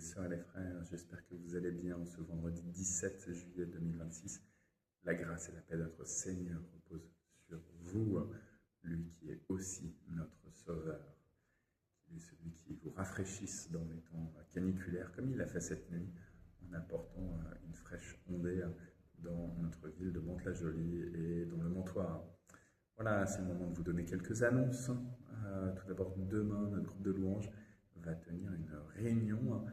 sœurs et les frères, j'espère que vous allez bien en ce vendredi 17 juillet 2026. La grâce et la paix de notre Seigneur reposent sur vous, lui qui est aussi notre Sauveur, qui est celui qui vous rafraîchisse dans les temps caniculaires, comme il l'a fait cette nuit, en apportant une fraîche ondée dans notre ville de Mantes-la-Jolie et dans le Montoir. Voilà, c'est le moment de vous donner quelques annonces. Tout d'abord, demain, notre groupe de louanges va tenir une réunion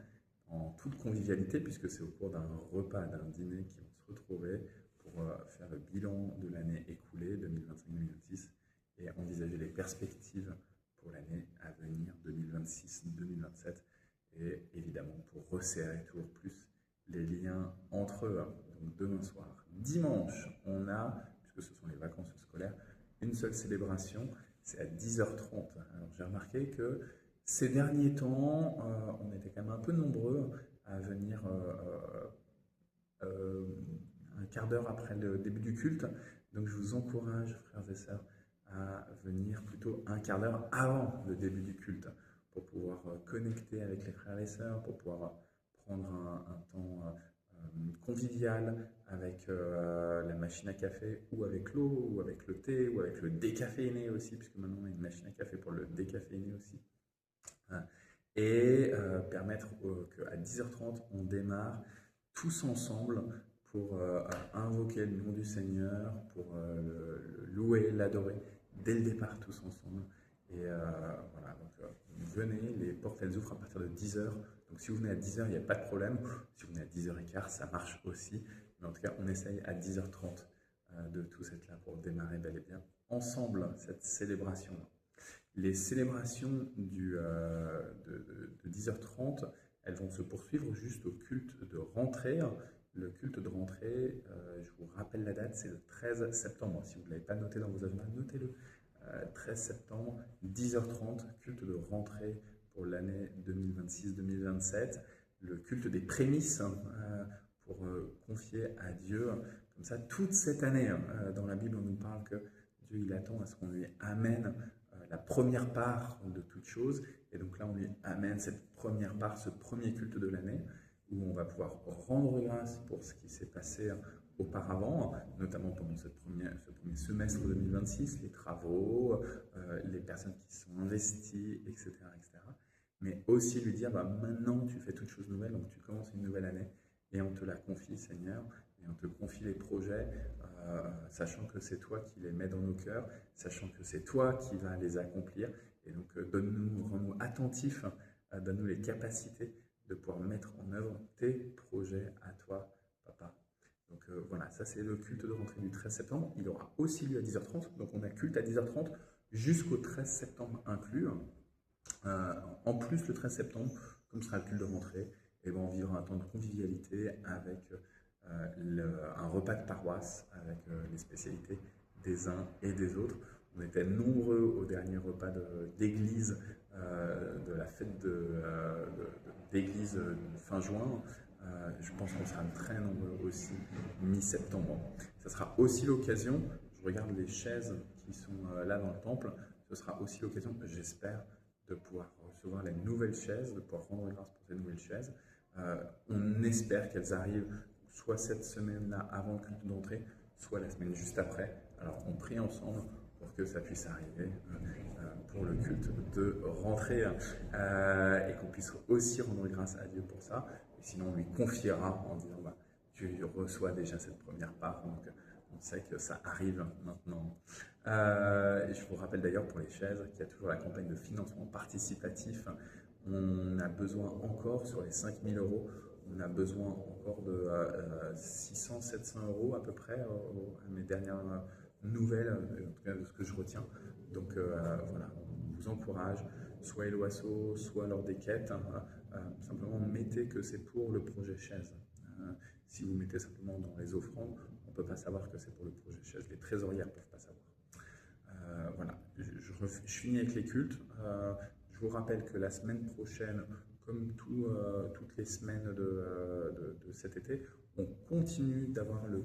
en toute convivialité, puisque c'est au cours d'un repas, d'un dîner qu'ils vont se retrouver pour faire le bilan de l'année écoulée, 2025-2026, et envisager les perspectives pour l'année à venir, 2026-2027, et évidemment pour resserrer toujours plus les liens entre eux. Donc demain soir. Dimanche, on a, puisque ce sont les vacances scolaires, une seule célébration, c'est à 10h30. Alors j'ai remarqué que ces derniers temps, on était quand même un peu nombreux à venir un quart d'heure après le début du culte. Donc je vous encourage, frères et sœurs, à venir plutôt un quart d'heure avant le début du culte pour pouvoir connecter avec les frères et sœurs, pour pouvoir prendre un temps convivial avec la machine à café ou avec l'eau ou avec le thé ou avec le décaféiné aussi, puisque maintenant on a une machine à café pour le décaféiné aussi. Et permettre qu'à 10h30 on démarre tous ensemble pour invoquer le nom du Seigneur, pour le louer, l'adorer, dès le départ tous ensemble. Et voilà, donc venez, les portes elles ouvrent à partir de 10h. Donc si vous venez à 10h, il n'y a pas de problème. Si vous venez à 10h15, ça marche aussi. Mais en tout cas, on essaye à 10h30 de tous être là pour démarrer bel et bien ensemble cette célébration. Les célébrations de 10h30, elles vont se poursuivre juste au culte de rentrée. Le culte de rentrée, je vous rappelle la date, c'est le 13 septembre. Si vous ne l'avez pas noté dans vos agendas, notez-le. 13 septembre, 10h30, culte de rentrée pour l'année 2026-2027. Le culte des prémices pour confier à Dieu. Comme ça, toute cette année, dans la Bible, on nous parle que Dieu, il attend à ce qu'on lui amène la première part de toute chose. Et donc là, on lui amène cette première part, ce premier culte de l'année, où on va pouvoir rendre grâce pour ce qui s'est passé auparavant, notamment pendant ce premier semestre 2026, les travaux, les personnes qui sont investies, etc., etc. Mais aussi lui dire, maintenant tu fais toute chose nouvelle, donc tu commences une nouvelle année, et on te la confie, Seigneur, et on te confie les projets, sachant que c'est toi qui les mets dans nos cœurs, sachant que c'est toi qui vas les accomplir. Et donc, rends-nous attentifs, donne-nous les capacités de pouvoir mettre en œuvre tes projets à toi, Papa. Donc voilà, ça c'est le culte de rentrée du 13 septembre. Il aura aussi lieu à 10h30. Donc on a culte à 10h30 jusqu'au 13 septembre inclus. En plus, le 13 septembre, comme sera le culte de rentrée, et on vivra un temps de convivialité avec un repas de paroisse avec les spécialités des uns et des autres. On était nombreux au dernier repas d'église de la fête d'église fin juin. Je pense qu'on sera très nombreux aussi mi-septembre. Ça sera aussi l'occasion, je regarde les chaises qui sont là dans le temple, ce sera aussi l'occasion, j'espère, de pouvoir recevoir les nouvelles chaises, de pouvoir rendre grâce pour ces nouvelles chaises. On espère qu'elles arrivent soit cette semaine-là avant le culte d'entrée, soit la semaine juste après. Alors on prie ensemble pour que ça puisse arriver pour le culte de rentrée et qu'on puisse aussi rendre grâce à Dieu pour ça. Et sinon on lui confiera en disant tu reçois déjà cette première part, donc on sait que ça arrive maintenant. Et je vous rappelle d'ailleurs pour les chaises qu'il y a toujours la campagne de financement participatif. On a besoin encore sur les 5 000 €, on a besoin encore de 600-700 € à peu près, à mes dernières nouvelles, en tout cas de ce que je retiens. Donc voilà, on vous encourage, soit Eloasso, soit lors des quêtes, simplement mettez que c'est pour le projet chaise. Si vous mettez simplement dans les offrandes, on ne peut pas savoir que c'est pour le projet chaise, les trésorières ne peuvent pas savoir. Voilà, je finis avec les cultes. Je vous rappelle que la semaine prochaine, comme toutes les semaines de cet été, on continue d'avoir le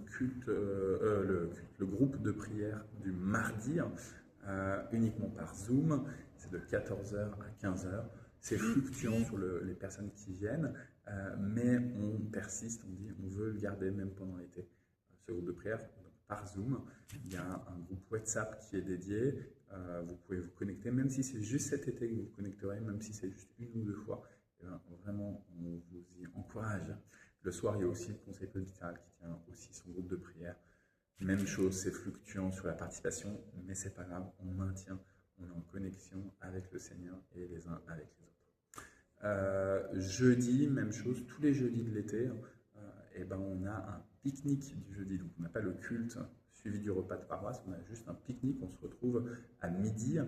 groupe de prière du mardi, uniquement par Zoom. C'est de 14h à 15h. C'est fluctuant sur les personnes qui viennent. mais on persiste, on dit on veut le garder même pendant l'été. Ce groupe de prière, donc, par Zoom, il y a un groupe WhatsApp qui est dédié. Vous pouvez vous connecter, même si c'est juste cet été que vous vous connecterez, même si c'est juste une ou deux fois. Vraiment, on vous y encourage. Le soir, il y a aussi le conseil postal qui tient aussi son groupe de prière. Même chose, c'est fluctuant sur la participation, mais c'est pas grave, on maintient, on est en connexion avec le Seigneur et les uns avec les autres. Jeudi, même chose, tous les jeudis de l'été, et ben on a un pique-nique du jeudi. Donc on n'a pas le culte suivi du repas de paroisse, on a juste un pique-nique, on se retrouve à midi.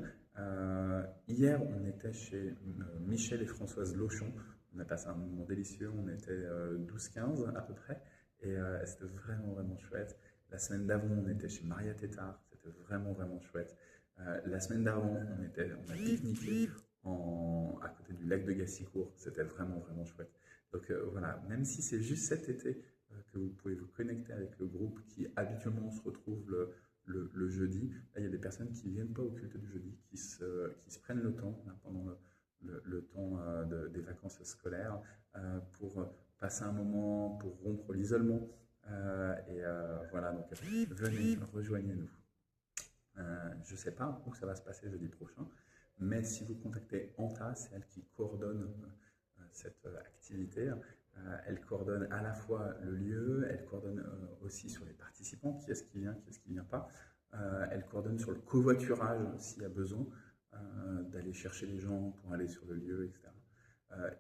Hier, on était chez Michel et Françoise Lochon. On a passé un moment délicieux, on était 12-15 à peu près, et c'était vraiment, vraiment chouette. La semaine d'avant, on était chez Maria Tétard, c'était vraiment, vraiment chouette. La semaine d'avant, on a pique-niqué à côté du lac de Gassicourt, c'était vraiment, vraiment chouette. Donc voilà, même si c'est juste cet été que vous pouvez vous connecter avec le groupe qui habituellement se retrouve le jeudi, là, il y a des personnes qui ne viennent pas au culte du jeudi, qui se prennent le temps là, pendant le temps des vacances scolaires pour passer un moment, pour rompre l'isolement. Voilà, donc venez, rejoignez-nous. Je ne sais pas où ça va se passer jeudi prochain, mais si vous contactez Anta, c'est elle qui coordonne cette activité. Elle coordonne à la fois le lieu, elle coordonne aussi sur les participants, qui est-ce qui vient, qui est-ce qui ne vient pas. Elle coordonne sur le covoiturage s'il y a besoin d'aller chercher les gens pour aller sur le lieu, etc.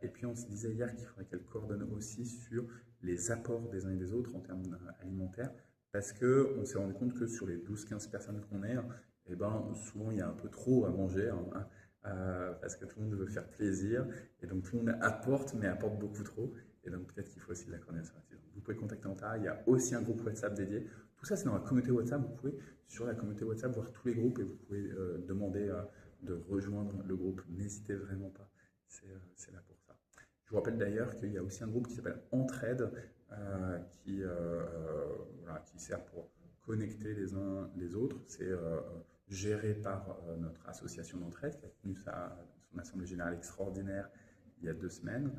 Et puis on se disait hier qu'il faudrait qu'elle coordonne aussi sur les apports des uns et des autres en termes alimentaires, parce qu'on s'est rendu compte que sur les 12-15 personnes qu'on est, eh ben, souvent il y a un peu trop à manger, hein, parce que tout le monde veut faire plaisir, et donc tout le monde apporte, mais apporte beaucoup trop, et donc peut-être qu'il faut aussi de la coordination. Vous pouvez contacter Anta, il y a aussi un groupe WhatsApp dédié. Tout ça c'est dans la communauté WhatsApp, vous pouvez sur la communauté WhatsApp voir tous les groupes, et vous pouvez demander de rejoindre le groupe, n'hésitez vraiment pas, c'est là pour ça. Je vous rappelle d'ailleurs qu'il y a aussi un groupe qui s'appelle Entraide, voilà, qui sert pour connecter les uns les autres. C'est géré par notre association d'entraide qui a tenu son assemblée générale extraordinaire il y a 2 semaines.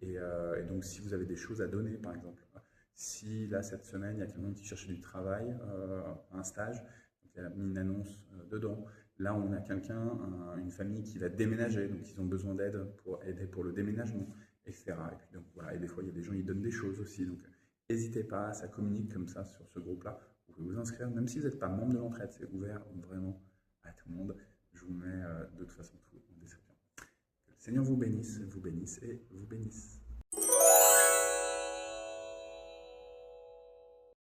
Et donc, si vous avez des choses à donner, par exemple, si là, cette semaine, il y a quelqu'un qui cherchait du travail, un stage, donc il y a mis une annonce dedans. Là, on a quelqu'un, une famille qui va déménager, donc ils ont besoin d'aide pour aider pour le déménagement, etc. Et puis donc voilà, et des fois il y a des gens qui donnent des choses aussi, donc n'hésitez pas, ça communique comme ça sur ce groupe-là. Vous pouvez vous inscrire, même si vous n'êtes pas membre de l'entraide, c'est ouvert vraiment à tout le monde. Je vous mets de toute façon tout en description. Que le Seigneur vous bénisse et vous bénisse.